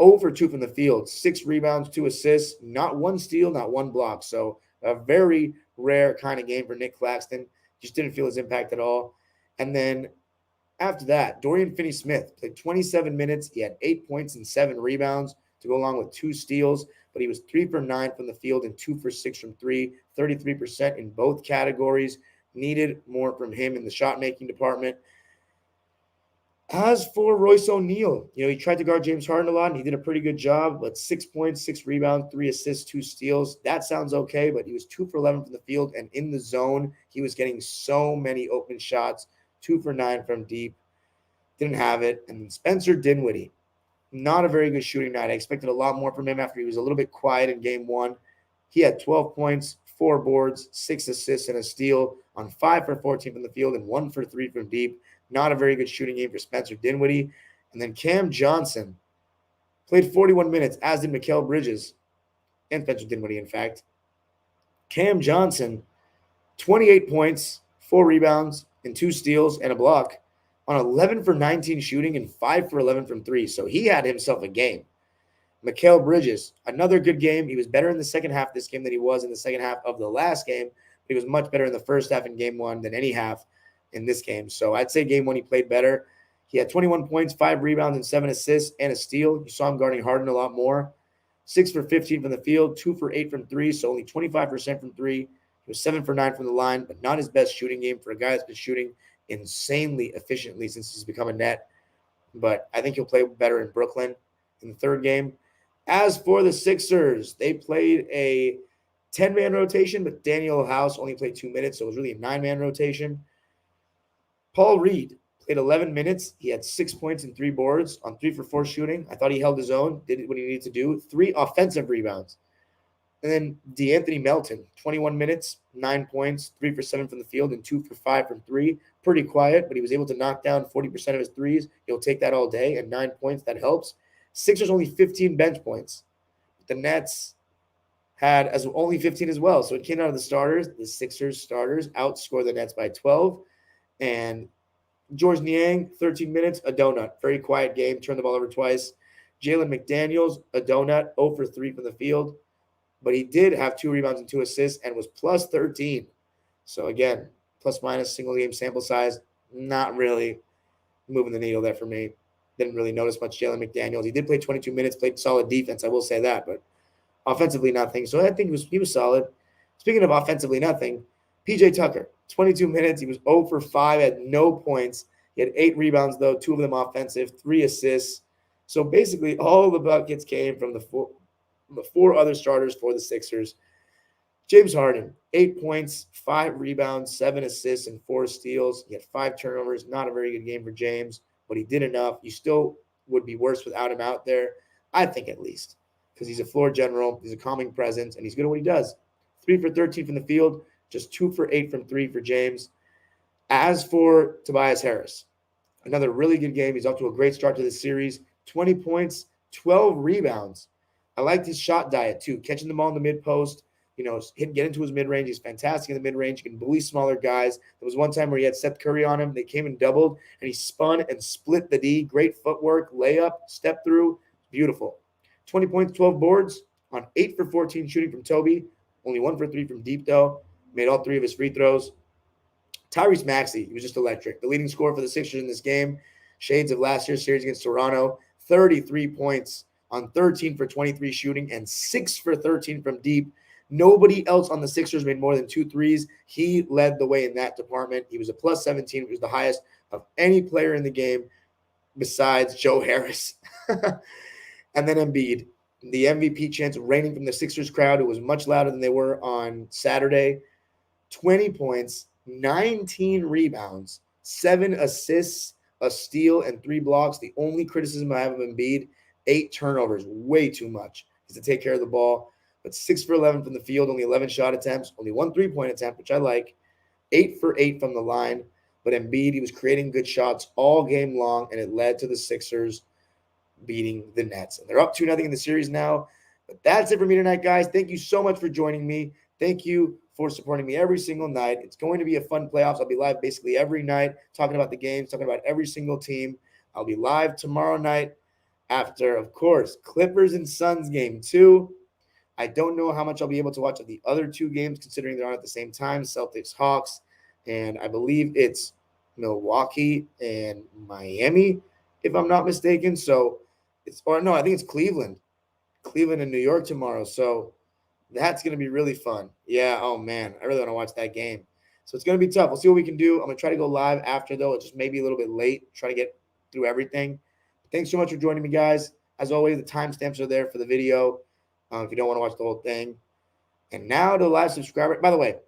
0 for 2 from the field, 6 rebounds, 2 assists, not one steal, not one block. So a very rare kind of game for Nick Claxton. Just didn't feel his impact at all. And then after that, Dorian Finney-Smith played 27 minutes. He had 8 points and 7 rebounds to go along with 2 steals, but he was 3 for 9 from the field and 2 for 6 from 3, 33% in both categories. Needed more from him in the shot-making department. As for Royce O'Neal, he tried to guard James Harden a lot, and he did a pretty good job, but 6 points, 6 rebounds, 3 assists, 2 steals. That sounds okay, but he was 2 for 11 from the field, and in the zone, he was getting so many open shots, 2 for 9 from deep. Didn't have it. And then Spencer Dinwiddie, not a very good shooting night. I expected a lot more from him after he was a little bit quiet in game 1. He had 12 points, 4 boards, 6 assists, and a steal on 5 for 14 from the field and 1 for 3 from deep. Not a very good shooting game for Spencer Dinwiddie. And then Cam Johnson played 41 minutes, as did Mikal Bridges and Spencer Dinwiddie, in fact. Cam Johnson, 28 points, 4 rebounds, and 2 steals and a block on 11 for 19 shooting and 5 for 11 from 3. So he had himself a game. Mikal Bridges, another good game. He was better in the second half of this game than he was in the second half of the last game. But he was much better in the first half in game 1 than any half in this game. So I'd say game 1 he played better. He had 21 points, 5 rebounds, and 7 assists, and a steal. You saw him guarding Harden a lot more. 6 for 15 from the field, 2 for 8 from 3, so only 25% from 3. He was 7 for 9 from the line, but not his best shooting game for a guy that's been shooting insanely efficiently since he's become a net. But I think he'll play better in Brooklyn in the third game. As for the Sixers, they played a 10-man rotation, but Daniel House only played 2 minutes, so it was really a 9-man rotation. Paul Reed played 11 minutes. He had 6 points and 3 boards on 3 for 4 shooting. I thought he held his own, did what he needed to do. 3 offensive rebounds. And then DeAnthony Melton, 21 minutes, 9 points, 3 for 7 from the field, and 2 for 5 from 3. Pretty quiet, but he was able to knock down 40% of his threes. He'll take that all day, and 9 points, that helps. Sixers only 15 bench points. The Nets had only 15 as well. So it came out of the starters. The Sixers starters outscored the Nets by 12. And George Niang, 13 minutes, a donut. Very quiet game, turned the ball over twice. Jalen McDaniels, a donut, 0 for 3 from the field. But he did have 2 rebounds and 2 assists and was plus 13. So again, plus minus single game sample size, not really moving the needle there for me. Didn't really notice much Jalen McDaniels. He did play 22 minutes, played solid defense, I will say that, but offensively nothing. So I think he was solid. Speaking of offensively nothing, PJ Tucker, 22 minutes. He was 0 for 5, had no points. He had 8 rebounds, though, 2 of them offensive, 3 assists. So basically all the buckets came from the 4 other starters for the Sixers. James Harden, 8 points, 5 rebounds, 7 assists, and 4 steals. He had 5 turnovers. Not a very good game for James, but he did enough. You still would be worse without him out there, I think at least, because he's a floor general. He's a calming presence, and he's good at what he does. 3 for 13 from the field, just 2 for 8 from 3 for James. As for Tobias Harris, another really good game. He's off to a great start to this series. 20 points, 12 rebounds. I liked his shot diet, too, catching the ball in the mid-post. Get into his mid-range. He's fantastic in the mid-range. He can bully smaller guys. There was one time where he had Seth Curry on him. They came and doubled, and he spun and split the D. Great footwork, layup, step through. Beautiful. 20 points, 12 boards on 8 for 14 shooting from Toby. Only 1 for 3 from deep, though. Made all 3 of his free throws. Tyrese Maxey, he was just electric. The leading scorer for the Sixers in this game. Shades of last year's series against Toronto. 33 points on 13 for 23 shooting and 6 for 13 from deep. Nobody else on the Sixers made more than 2 threes. He led the way in that department. He was a plus 17, which was the highest of any player in the game besides Joe Harris. And then Embiid, the MVP chance reigning from the Sixers crowd, who was much louder than they were on Saturday. 20 points, 19 rebounds, 7 assists, a steal, and 3 blocks. The only criticism I have of Embiid, 8 turnovers, way too much. He's to take care of the ball. But 6 for 11 from the field, only 11 shot attempts, only 1 3-point attempt, which I like. 8 for 8 from the line. But Embiid, he was creating good shots all game long, and it led to the Sixers beating the Nets. And they're up 2-0 in the series now. But that's it for me tonight, guys. Thank you so much for joining me. Thank you for supporting me every single night. It's going to be a fun playoffs. I'll be live basically every night, talking about the games, talking about every single team. I'll be live tomorrow night after, of course, Clippers and Suns game 2. I don't know how much I'll be able to watch of the other 2 games, considering they're on at the same time, Celtics, Hawks, and I believe it's Milwaukee and Miami, if I'm not mistaken. So I think it's Cleveland and New York tomorrow. So that's going to be really fun. Yeah. Oh man, I really want to watch that game. So it's going to be tough. We'll see what we can do. I'm going to try to go live after, though. It's just maybe a little bit late. Try to get through everything. Thanks so much for joining me, guys. As always, the timestamps are there for the video if you don't want to watch the whole thing. And now to the live subscriber. By the way,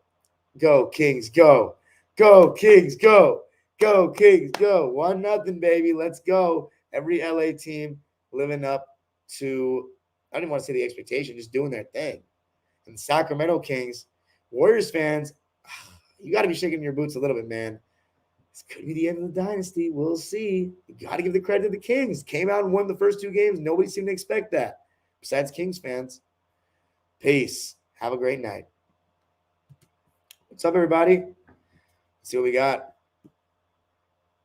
go Kings, go. Go Kings, go. Go Kings, go. 1-0, baby. Let's go. Every LA team living up to, I don't even want to say the expectation, just doing their thing. And Sacramento Kings, Warriors fans, you got to be shaking your boots a little bit, man. This could be the end of the dynasty. We'll see. You got to give the credit to the Kings. Came out and won the first 2 games. Nobody seemed to expect that, besides Kings fans. Peace. Have a great night. What's up, everybody? Let's see what we got.